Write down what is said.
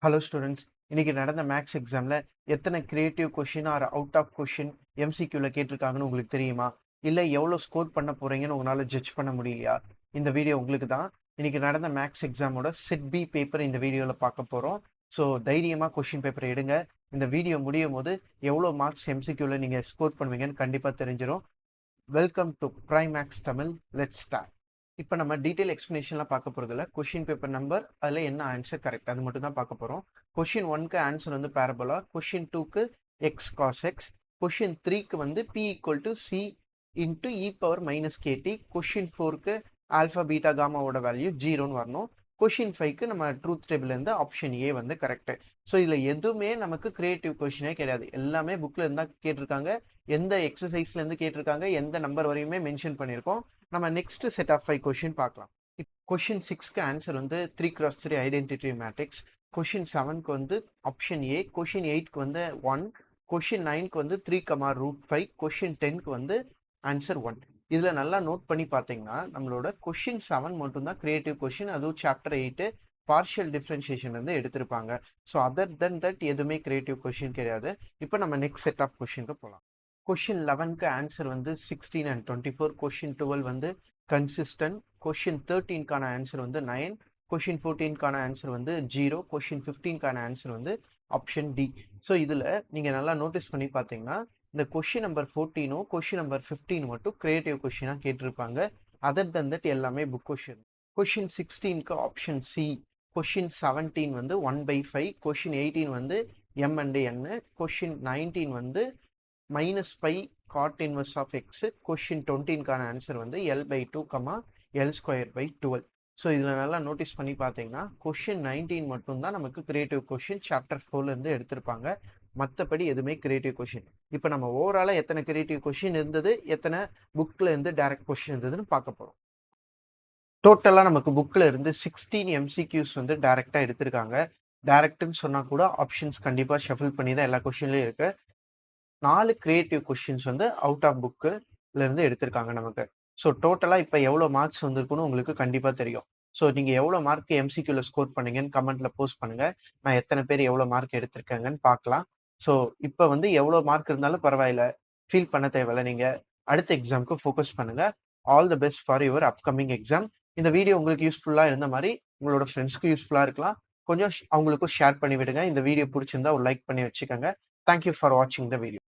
Hello students. இன்னைக்கு நடந்த maths எக்ஸாம்ல எத்தனை creative question are out of question எம்சிக்யூல கேட்டிருக்காங்கன்னு உங்களுக்கு தெரியுமா? இல்ல எவ்வளவு ஸ்கோர் பண்ண போறீங்கன்னு உங்களால ஜட்ஜ் பண்ண முடியலையா? இந்த வீடியோ உங்களுக்கு தான். இன்னைக்கு நடந்த மேக்ஸ் எக்ஸாமோட செட் பி பேப்பர் இந்த வீடியோல பார்க்க போறோம். ஸோ தைரியமா கொஷின் பேப்பர் எடுங்க. இந்த வீடியோ முடியும் போது எவ்வளவு மார்க்ஸ் எம்சிக்யூல நீங்க ஸ்கோர் பண்ணுவீங்கன்னு கண்டிப்பா தெரிஞ்சிடும். Welcome to prime max Tamil. Let's start. இப்போ நம்ம டீடைல் எக்ஸ்பிளேஷன்லாம் பார்க்க போகிறதில்ல. கொஷின் பேப்பர் நம்பர், அதில் என்ன ஆன்சர் கரெக்ட், அது மட்டும் தான் பார்க்க போகிறோம். கொஷின் 1க்கு ஆன்சர் வந்து பேரபோலா, கொஷின் 2க்கு எக்ஸ் காஸ் எக்ஸ், கொஷின் 3க்கு வந்து p equal to c into e power minus k t, question 4க்கு ஆல்ஃபா பீட்டா காமாவோட வேல்யூ ஜீரோன்னு வரணும். கொஷின் 5க்கு நம்ம ட்ரூத் டேபிள்லேருந்து ஆப்ஷன் ஏ வந்து கரெக்டு. ஸோ இதில் எதுவுமே நமக்கு கிரியேட்டிவ் கொஷினே கிடையாது. எல்லாமே புக்கில் இருந்தால் கேட்டிருக்காங்க, எந்த எக்ஸசைஸ்லேருந்து கேட்டிருக்காங்க, எந்த நம்பர் வரையுமே மென்ஷன் பண்ணியிருக்கோம். நம்ம நெக்ஸ்ட் செட் ஆஃப் 5 கொஷின் பார்க்கலாம். கொஷின் 6க்கு ஆன்சர் வந்து 3x3 ஐடென்டிட்டி மேட்ரிக்ஸ், கொஷின் 7க்கு வந்து ஆப்ஷன் ஏ, கொஷின் 8க்கு வந்து 1, கொஷின் 9க்கு வந்து 3, கொஷின் 10க்கு வந்து ஆன்சர் 1. இதில் நல்லா நோட் பண்ணி பார்த்தீங்கன்னா நம்மளோட கொஷின் 7 மட்டும்தான் கிரியேட்டிவ் கொஷின், அதுவும் சாப்டர் 8 பார்ஷியல் டிஃப்ரென்ஷியேஷன் வந்து எடுத்திருப்பாங்க. ஸோ அதர் தென் தட் எதுவுமே கிரியேட்டிவ் கொஷின் கிடையாது. இப்போ நம்ம நெக்ஸ்ட் செட் ஆஃப் கொஷினுக்கு போகலாம். கொஷின் 11க்கு ஆன்சர் வந்து 16 அண்ட் 24, கொஷின் 12 வந்து கன்சிஸ்டன்ட், கொஷின் 13க்கான ஆன்சர் வந்து 9, கொஷின் 14க்கான ஆன்சர் வந்து 0, கொஷின் 15க்கான ஆன்சர் வந்து ஆப்ஷன் டி. ஸோ இதில் நீங்கள் நல்லா நோட்டீஸ் பண்ணி பார்த்தீங்கன்னா இந்த கொஷின் நம்பர் 14ம் கொஷின் நம்பர் 15 மட்டும் கிரியேட்டிவ் கொஷினாக கேட்டிருப்பாங்க. அதர் தன் தட் எல்லாமே புக் கொஷின். கொஷின் 16க்கு ஆப்ஷன் சி, கொஷின் 17 வந்து 1/5, கொஷின் 18 வந்து m and n, கொஷின் 19 வந்து -5 cot inverse of x, question 20க்கான ஆன்சர் வந்து L/2, L²/12. ஸோ இதில் நல்லா நோட்டீஸ் பண்ணி பார்த்தீங்கன்னா கொஷின் 19 மட்டும்தான் நமக்கு கிரியேட்டிவ் கொஷின் சாப்டர் 4லேருந்து எடுத்திருப்பாங்க. மற்றபடி எதுவுமே கிரியேட்டிவ் கொஷின். இப்போ நம்ம ஓவராலாக எத்தனை கிரியேட்டிவ் கொஷின் இருந்தது, எத்தனை புக்கில் இருந்து டைரக்ட் கொஷின் இருந்ததுன்னு பார்க்க போகிறோம். டோட்டலாக நமக்கு புக்கில் இருந்து 16 எம்சிக்யூஸ் வந்து டைரெக்டாக எடுத்திருக்காங்க. டைரக்ட்னு சொன்னால் கூட ஆப்ஷன்ஸ் கண்டிப்பாக ஷஃபில் பண்ணி தான் எல்லா கொஷின்லேயும் இருக்குது. 4 கிரியேட்டிவ் கொஷின்ஸ் வந்து அவுட் ஆஃப் புக்குல இருந்து எடுத்திருக்காங்க நமக்கு. ஸோ டோட்டலாக இப்போ எவ்வளோ மார்க்ஸ் வந்திருக்குன்னு உங்களுக்கு கண்டிப்பாக தெரியும். ஸோ நீங்கள் எவ்வளோ மார்க் எம்சிக்யூல ஸ்கோர் பண்ணீங்கன்னு கமெண்ட்ல போஸ்ட் பண்ணுங்க. நான் எத்தனை பேர் எவ்வளோ மார்க் எடுத்திருக்காங்கன்னு பார்க்கலாம். ஸோ இப்போ வந்து எவ்வளோ மார்க் இருந்தாலும் பரவாயில்ல, ஃபீல் பண்ண தேவையில்ல. நீங்கள் அடுத்த எக்ஸாமுக்கு ஃபோக்கஸ் பண்ணுங்க. All the best for your upcoming exam. இந்த வீடியோ உங்களுக்கு யூஸ்ஃபுல்லாக இருந்த மாதிரி உங்களோட ஃப்ரெண்ட்ஸ்க்கு யூஸ்ஃபுல்லாக இருக்கலாம். கொஞ்சம் அவங்களுக்கும் ஷேர் பண்ணி விடுங்க. இந்த வீடியோ பிடிச்சிருந்தா ஒரு லைக் பண்ணி வச்சுக்கோங்க. தேங்க்யூ ஃபார் வாட்சிங் த வீடியோ.